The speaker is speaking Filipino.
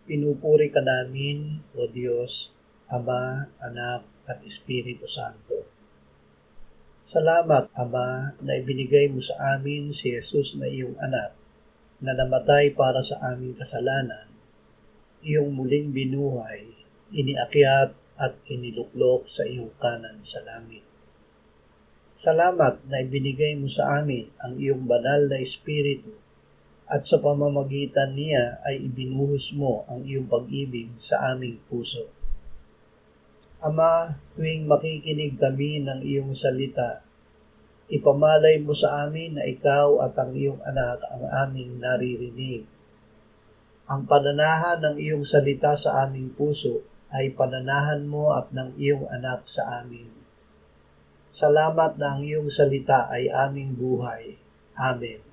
Pinupuri ka namin, O Diyos, Ama, Anak, at Espiritu Santo. Salamat, Ama, na ibinigay mo sa amin si Jesus na iyong anak, na namatay para sa aming kasalanan, iyong muling binuhay, iniakyat at iniluklok sa iyong kanan sa langit. Salamat na ibinigay mo sa amin ang iyong banal na Espiritu, at sa pamamagitan niya ay ibinuhos mo ang iyong pag-ibig sa aming puso. Ama, tuwing makikinig kami ng iyong salita, ipamalay mo sa amin na ikaw at ang iyong anak ang aming naririnig. Ang pananahan ng iyong salita sa aming puso ay pananahan mo at ng iyong anak sa amin. Salamat na ang iyong salita ay aming buhay. Amen.